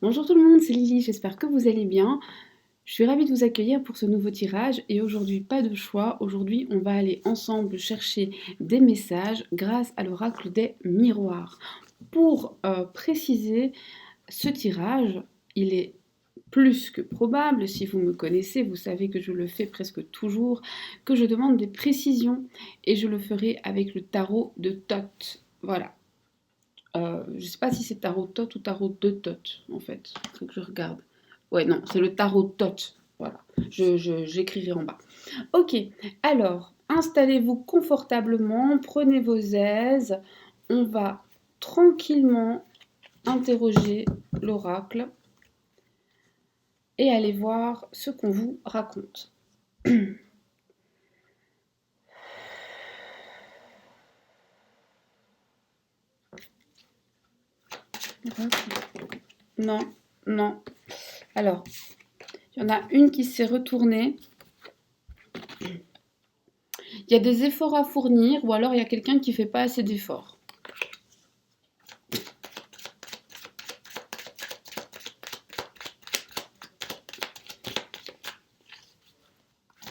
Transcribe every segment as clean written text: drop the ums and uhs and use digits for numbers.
Bonjour tout le monde, c'est Lily, j'espère que vous allez bien. Je suis ravie de vous accueillir pour ce nouveau tirage et aujourd'hui, pas de choix. Aujourd'hui, on va aller ensemble chercher des messages grâce à l'oracle des miroirs. Pour préciser ce tirage, il est plus que probable, si vous me connaissez, vous savez que je le fais presque toujours, que je demande des précisions et je le ferai avec le tarot de Thoth. Voilà. Je ne sais pas si c'est tarot Thoth ou tarot de Thoth, en fait. Il faut que je regarde. Ouais, non, c'est le tarot Thoth. Voilà, j'écrirai en bas. Ok, alors, installez-vous confortablement, prenez vos aises. On va tranquillement interroger l'oracle et aller voir ce qu'on vous raconte. Non, non. Alors, il y en a une qui s'est retournée. Il y a des efforts à fournir ou alors il y a quelqu'un qui ne fait pas assez d'efforts.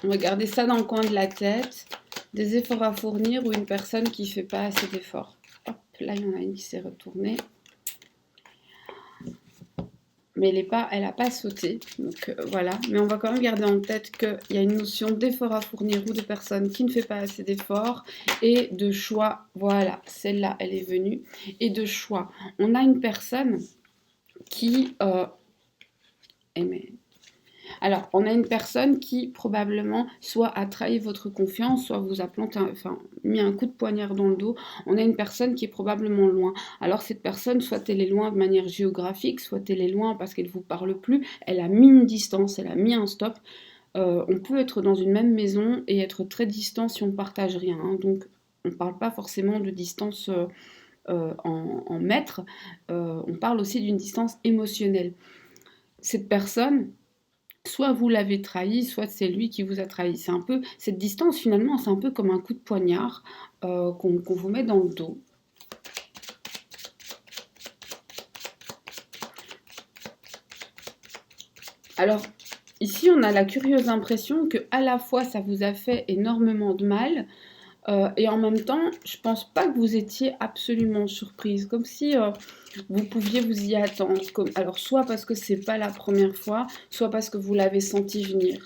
On va garder ça dans le coin de la tête. Des efforts à fournir ou une personne qui ne fait pas assez d'efforts. Hop, là, il y en a une qui s'est retournée. Mais elle n'a pas sauté. Donc voilà. Mais on va quand même garder en tête qu'il y a une notion d'effort à fournir ou de personne qui ne fait pas assez d'efforts et de choix. Voilà, celle-là, elle est venue. Et de choix. On a une personne qui... Alors, on a une personne qui probablement soit a trahi votre confiance, soit vous a mis un coup de poignard dans le dos. On a une personne qui est probablement loin. Alors, cette personne, soit elle est loin de manière géographique, soit elle est loin parce qu'elle ne vous parle plus. Elle a mis une distance, elle a mis un stop. On peut être dans une même maison et être très distant si on ne partage rien. Hein. Donc, on ne parle pas forcément de distance en mètres. On parle aussi d'une distance émotionnelle. Cette personne, soit vous l'avez trahi, soit c'est lui qui vous a trahi. C'est un peu cette distance finalement, c'est un peu comme un coup de poignard qu'on vous met dans le dos. Alors ici, on a la curieuse impression que à la fois ça vous a fait énormément de mal. Et en même temps, je pense pas que vous étiez absolument surprise, comme si vous pouviez vous y attendre. Alors, soit parce que c'est pas la première fois, soit parce que vous l'avez senti venir.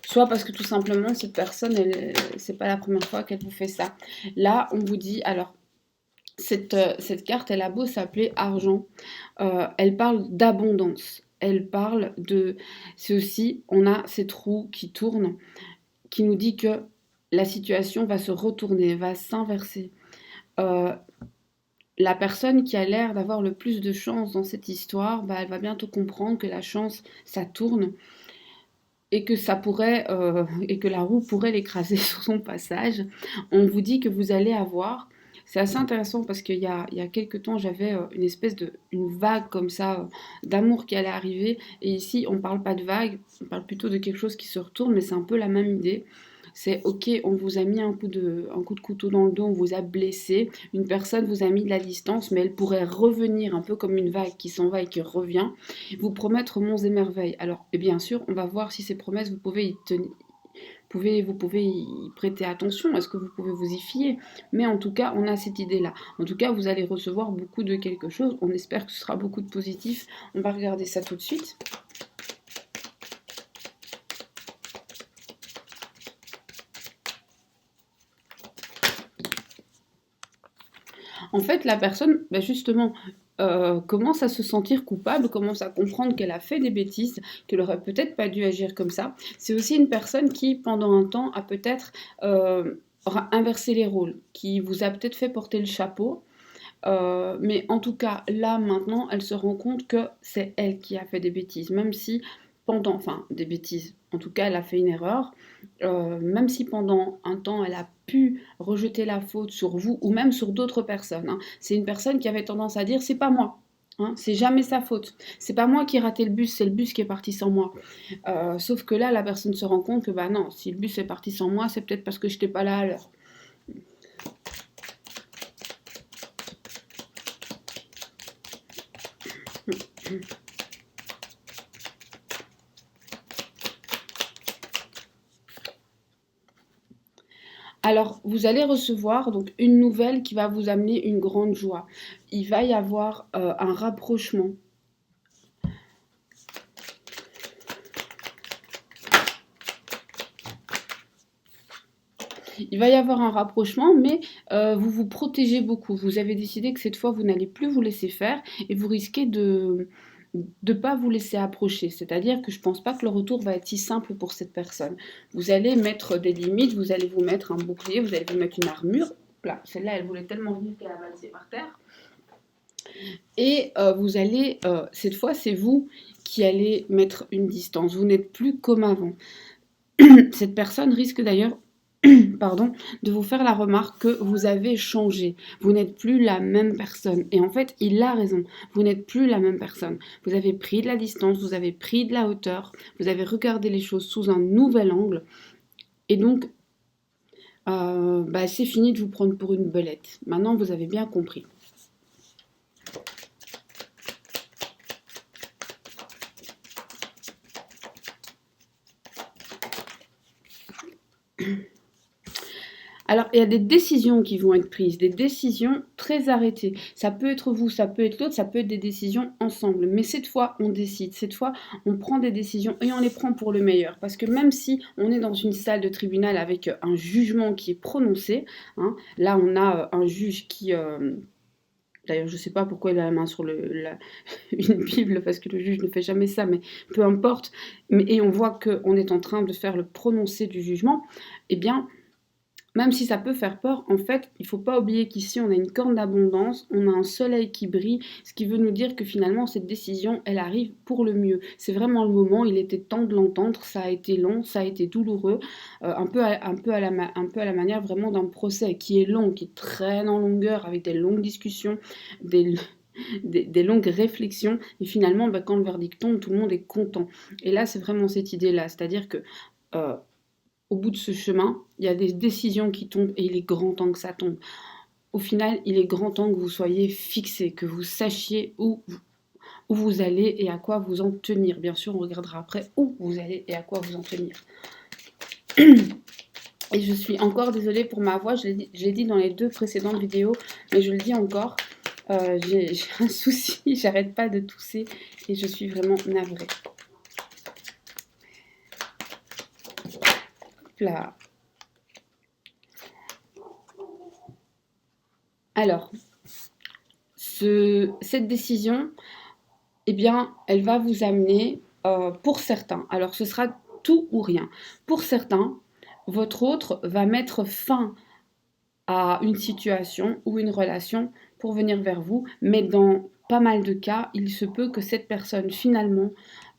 Soit parce que tout simplement, cette personne, c'est pas la première fois qu'elle vous fait ça. Là, on vous dit, alors, cette carte, elle a beau s'appeler argent, elle parle d'abondance. Elle parle de... C'est aussi, on a cette roue qui tourne, qui nous dit que la situation va se retourner, va s'inverser. Euh, la personne qui a l'air d'avoir le plus de chance dans cette histoire, bah, elle va bientôt comprendre que la chance, ça tourne et que ça pourrait et que la roue pourrait l'écraser sur son passage. On vous dit que vous allez avoir, c'est assez intéressant parce il y a quelques temps j'avais une espèce de une vague comme ça d'amour qui allait arriver et ici on parle pas de vague, on parle plutôt de quelque chose qui se retourne mais c'est un peu la même idée. C'est ok, on vous a mis un coup de couteau dans le dos, on vous a blessé, une personne vous a mis de la distance, mais elle pourrait revenir un peu comme une vague qui s'en va et qui revient vous promettre monts et merveilles. Alors, et bien sûr, on va voir si ces promesses, vous pouvez y tenir. Vous pouvez y prêter attention, est-ce que vous pouvez vous y fier? Mais en tout cas, on a cette idée-là. En tout cas, vous allez recevoir beaucoup de quelque chose. On espère que ce sera beaucoup de positif. On va regarder ça tout de suite. En fait, la personne, bah justement, commence à se sentir coupable, commence à comprendre qu'elle a fait des bêtises, qu'elle aurait peut-être pas dû agir comme ça. C'est aussi une personne qui, pendant un temps, a peut-être aura inversé les rôles, qui vous a peut-être fait porter le chapeau. Mais en tout cas, là, maintenant, elle se rend compte que c'est elle qui a fait des bêtises, même si enfin, des bêtises, en tout cas, elle a fait une erreur, même si pendant un temps, elle a pu rejeter la faute sur vous ou même sur d'autres personnes. Hein. C'est une personne qui avait tendance à dire, c'est pas moi. Hein, c'est jamais sa faute. C'est pas moi qui ai raté le bus, c'est le bus qui est parti sans moi. Sauf que là, la personne se rend compte que bah non, si le bus est parti sans moi, c'est peut-être parce que je n'étais pas là à l'heure. Alors, vous allez recevoir donc une nouvelle qui va vous amener une grande joie. Il va y avoir un rapprochement. Il va y avoir un rapprochement, mais vous vous protégez beaucoup. Vous avez décidé que cette fois, vous n'allez plus vous laisser faire et vous risquez de ne pas vous laisser approcher. C'est-à-dire que je ne pense pas que le retour va être si simple pour cette personne. Vous allez mettre des limites, vous allez vous mettre un bouclier, vous allez vous mettre une armure. Là, celle-là, elle voulait tellement venir qu'elle a balancé par terre. Et vous allez, cette fois, c'est vous qui allez mettre une distance. Vous n'êtes plus comme avant. Cette personne risque d'ailleurs pardon, de vous faire la remarque que vous avez changé. Vous n'êtes plus la même personne. Et en fait, il a raison. Vous n'êtes plus la même personne. Vous avez pris de la distance, vous avez pris de la hauteur, vous avez regardé les choses sous un nouvel angle. Et donc, c'est fini de vous prendre pour une belette. Maintenant, vous avez bien compris. Alors, il y a des décisions qui vont être prises, des décisions très arrêtées. Ça peut être vous, ça peut être l'autre, ça peut être des décisions ensemble. Mais cette fois, on décide. Cette fois, on prend des décisions et on les prend pour le meilleur. Parce que même si on est dans une salle de tribunal avec un jugement qui est prononcé, hein, là, on a un juge qui... D'ailleurs, je ne sais pas pourquoi il a la main sur une Bible, parce que le juge ne fait jamais ça, mais peu importe. Et on voit qu'on est en train de faire le prononcé du jugement. Eh bien... Même si ça peut faire peur, en fait, il ne faut pas oublier qu'ici, on a une corne d'abondance, on a un soleil qui brille, ce qui veut nous dire que finalement, cette décision, elle arrive pour le mieux. C'est vraiment le moment, il était temps de l'entendre, ça a été long, ça a été douloureux, un peu à la manière vraiment d'un procès qui est long, qui traîne en longueur, avec des longues discussions, des longues réflexions, et finalement, quand le verdict tombe, tout le monde est content. Et là, c'est vraiment cette idée-là, c'est-à-dire que... au bout de ce chemin, il y a des décisions qui tombent et il est grand temps que ça tombe. Au final, il est grand temps que vous soyez fixé, que vous sachiez où vous allez et à quoi vous en tenir. Bien sûr, on regardera après où vous allez et à quoi vous en tenir. Et je suis encore désolée pour ma voix, je l'ai dit dans les 2 précédentes vidéos, mais je le dis encore, j'ai un souci, j'arrête pas de tousser et je suis vraiment navrée. Là. Alors, cette décision, eh bien, elle va vous amener, pour certains, alors ce sera tout ou rien. Pour certains, votre autre va mettre fin à une situation ou une relation pour venir vers vous, mais dans pas mal de cas, il se peut que cette personne finalement,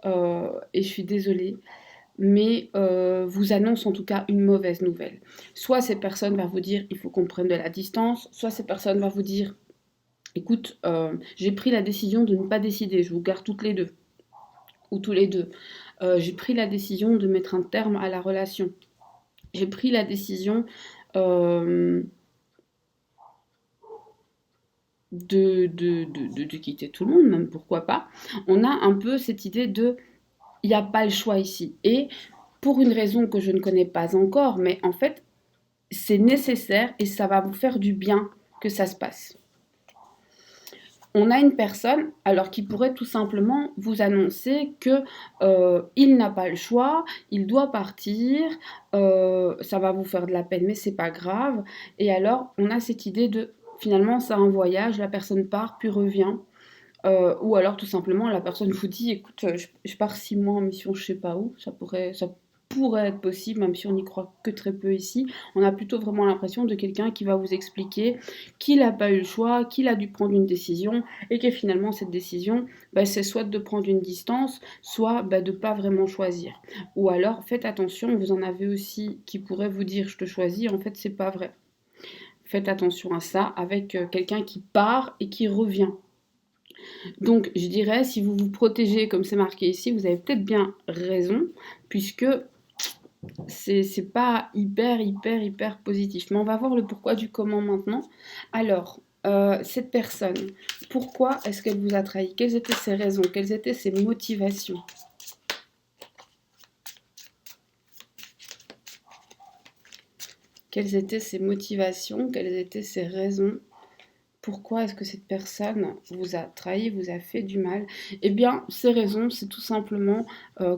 et je suis désolée, mais vous annonce en tout cas une mauvaise nouvelle. Soit cette personne va vous dire il faut qu'on prenne de la distance, soit cette personne va vous dire écoute, j'ai pris la décision de ne pas décider, je vous garde toutes les deux, ou tous les deux. J'ai pris la décision de mettre un terme à la relation. J'ai pris la décision de quitter tout le monde, même pourquoi pas. On a un peu cette idée de il n'y a pas le choix ici. Et pour une raison que je ne connais pas encore, mais en fait, c'est nécessaire et ça va vous faire du bien que ça se passe. On a une personne, alors qui pourrait tout simplement vous annoncer que il n'a pas le choix, il doit partir, ça va vous faire de la peine, mais c'est pas grave. Et alors, on a cette idée de finalement, c'est un voyage, la personne part puis revient. Ou alors tout simplement la personne vous dit écoute, je pars 6 mois en mission je sais pas où, ça pourrait être possible, même si on n'y croit que très peu ici. On a plutôt vraiment l'impression de quelqu'un qui va vous expliquer qu'il n'a pas eu le choix, qu'il a dû prendre une décision et que finalement cette décision, c'est soit de prendre une distance, soit de ne pas vraiment choisir. Ou alors faites attention, vous en avez aussi qui pourraient vous dire je te choisis, en fait c'est pas vrai. Faites attention à ça avec quelqu'un qui part et qui revient. Donc, je dirais, si vous vous protégez comme c'est marqué ici, vous avez peut-être bien raison, puisque c'est pas hyper positif. Mais on va voir le pourquoi du comment maintenant. Alors, Cette personne, pourquoi est-ce qu'elle vous a trahi? Quelles étaient ses raisons? Quelles étaient ses motivations? Quelles étaient ses motivations? Quelles étaient ses raisons? Pourquoi est-ce que cette personne vous a trahi, vous a fait du mal? Eh bien, ces raisons, c'est tout simplement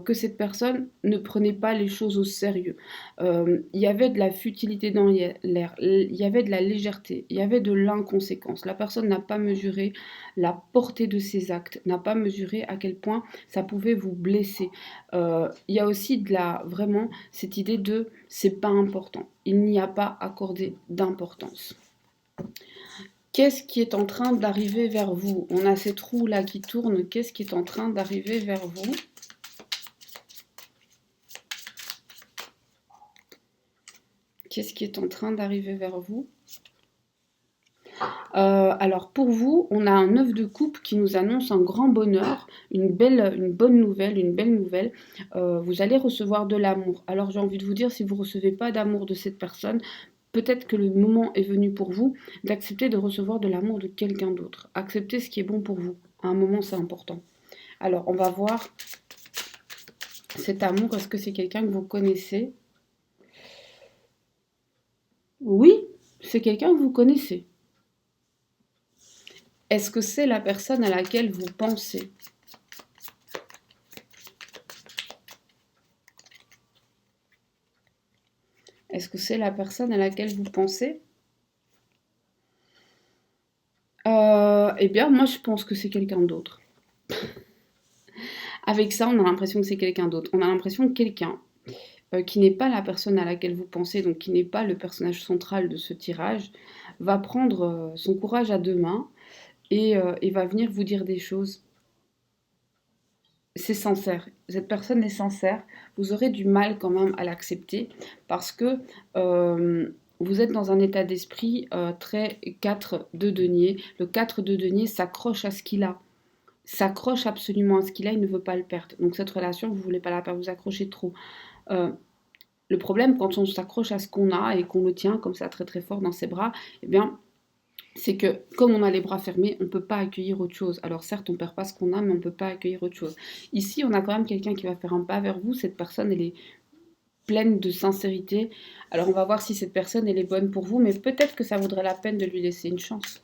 que cette personne ne prenait pas les choses au sérieux. Il y avait de la futilité dans l'air, il y avait de la légèreté, il y avait de l'inconséquence. La personne n'a pas mesuré la portée de ses actes, n'a pas mesuré à quel point ça pouvait vous blesser. Il y a aussi vraiment cette idée de c'est pas important. Il n'y a pas accordé d'importance. Qu'est-ce qui est en train d'arriver vers vous? On a cette roue-là qui tourne. Qu'est-ce qui est en train d'arriver vers vous? Qu'est-ce qui est en train d'arriver vers vous? Alors pour vous, on a un 9 de coupe qui nous annonce un grand bonheur, une bonne nouvelle, une belle nouvelle. Vous allez recevoir de l'amour. Alors j'ai envie de vous dire, si vous ne recevez pas d'amour de cette personne, peut-être que le moment est venu pour vous d'accepter de recevoir de l'amour de quelqu'un d'autre. Acceptez ce qui est bon pour vous. À un moment, c'est important. Alors, on va voir cet amour. Est-ce que c'est quelqu'un que vous connaissez? Oui, c'est quelqu'un que vous connaissez. Est-ce que c'est la personne à laquelle vous pensez? Est-ce que c'est la personne à laquelle vous pensez? Eh bien, moi, je pense que c'est quelqu'un d'autre. Avec ça, on a l'impression que c'est quelqu'un d'autre. On a l'impression que quelqu'un qui n'est pas la personne à laquelle vous pensez, donc qui n'est pas le personnage central de ce tirage, va prendre son courage à deux mains et va venir vous dire des choses. C'est sincère. Cette personne est sincère. Vous aurez du mal quand même à l'accepter parce que vous êtes dans un état d'esprit très 4 de denier. Le 4 de denier s'accroche à ce qu'il a. S'accroche absolument à ce qu'il a, il ne veut pas le perdre. Donc cette relation, vous ne voulez pas la perdre, vous accrochez trop. Euh, le problème, quand on s'accroche à ce qu'on a et qu'on le tient comme ça très très fort dans ses bras, eh bien, c'est que comme on a les bras fermés, on ne peut pas accueillir autre chose. Alors certes, on ne perd pas ce qu'on a, mais on ne peut pas accueillir autre chose. Ici, on a quand même quelqu'un qui va faire un pas vers vous. Cette personne, elle est pleine de sincérité. Alors on va voir si cette personne, elle est bonne pour vous, mais peut-être que ça vaudrait la peine de lui laisser une chance.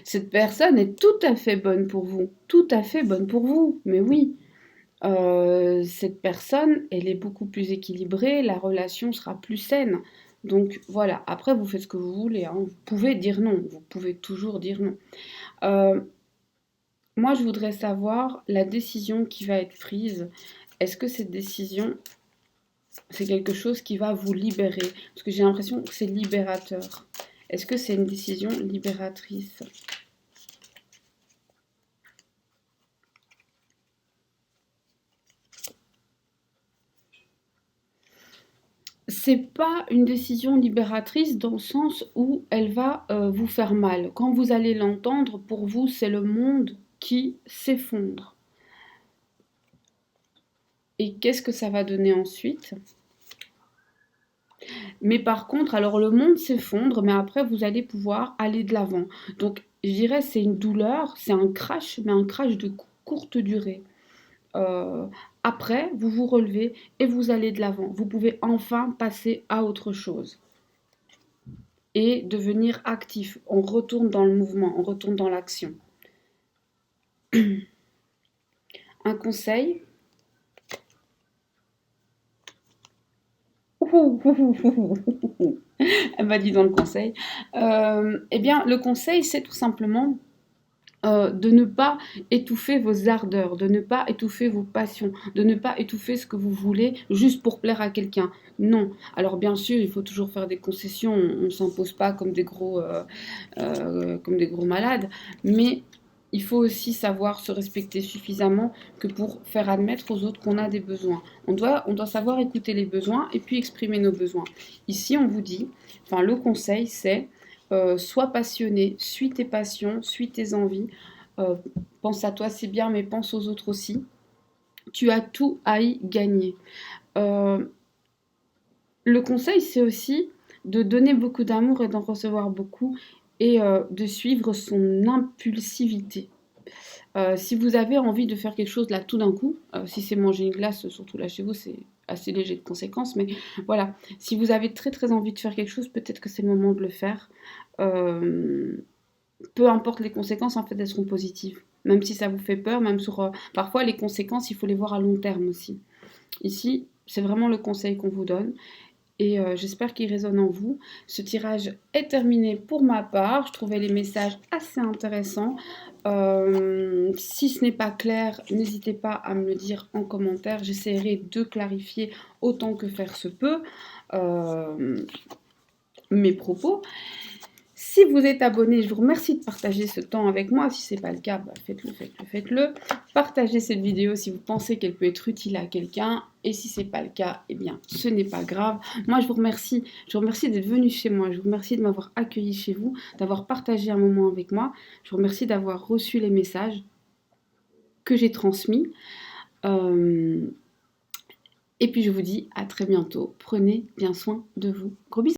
Cette personne est tout à fait bonne pour vous. Tout à fait bonne pour vous. Mais oui, cette personne, elle est beaucoup plus équilibrée, la relation sera plus saine. Donc voilà, après vous faites ce que vous voulez, hein. Vous pouvez dire non, vous pouvez toujours dire non. Euh, Moi, je voudrais savoir la décision qui va être prise. Est-ce que cette décision, c'est quelque chose qui va vous libérer? Parce que j'ai l'impression que c'est libérateur. Est-ce que c'est une décision libératrice? C'est pas une décision libératrice dans le sens où elle va vous faire mal. Quand vous allez l'entendre, pour vous, c'est le monde qui s'effondre. Et qu'est-ce que ça va donner ensuite? Mais par contre, alors le monde s'effondre, mais après, vous allez pouvoir aller de l'avant. Donc, je dirais, c'est une douleur, c'est un crash, mais un crash de courte durée. Euh, Après, vous vous relevez et vous allez de l'avant. Vous pouvez enfin passer à autre chose et devenir actif. On retourne dans le mouvement, on retourne dans l'action. Un conseil. Elle m'a dit dans le conseil. Eh bien, le conseil, c'est tout simplement de ne pas étouffer vos ardeurs, de ne pas étouffer vos passions, de ne pas étouffer ce que vous voulez juste pour plaire à quelqu'un. Non. Alors bien sûr, il faut toujours faire des concessions, on ne s'impose pas comme des gros malades, mais il faut aussi savoir se respecter suffisamment que pour faire admettre aux autres qu'on a des besoins. On doit savoir écouter les besoins et puis exprimer nos besoins. Ici, on vous dit, le conseil, c'est sois passionné, suis tes passions, suis tes envies, Euh, pense à toi, c'est bien, mais pense aux autres aussi. Tu as tout à y gagner. Euh, le conseil, c'est aussi de donner beaucoup d'amour et d'en recevoir beaucoup et de suivre son impulsivité. Si vous avez envie de faire quelque chose là tout d'un coup, si c'est manger une glace, surtout là chez vous, c'est assez léger de conséquences, mais voilà, si vous avez très très envie de faire quelque chose, peut-être que c'est le moment de le faire. Euh, peu importe les conséquences, en fait, elles seront positives. Même si ça vous fait peur, même sur... parfois, les conséquences, il faut les voir à long terme aussi. Ici, c'est vraiment le conseil qu'on vous donne et j'espère qu'il résonne en vous. Ce tirage est terminé pour ma part. Je trouvais les messages assez intéressants. Si ce n'est pas clair, n'hésitez pas à me le dire en commentaire. J'essaierai de clarifier autant que faire se peut mes propos. Si vous êtes abonné, je vous remercie de partager ce temps avec moi. Si ce n'est pas le cas, bah faites-le, faites-le, faites-le. Partagez cette vidéo si vous pensez qu'elle peut être utile à quelqu'un. Et si ce n'est pas le cas, eh bien, ce n'est pas grave. Moi, je vous remercie. Je vous remercie d'être venu chez moi. Je vous remercie de m'avoir accueilli chez vous, d'avoir partagé un moment avec moi. Je vous remercie d'avoir reçu les messages que j'ai transmis. Et puis, je vous dis à très bientôt. Prenez bien soin de vous. Gros bisous.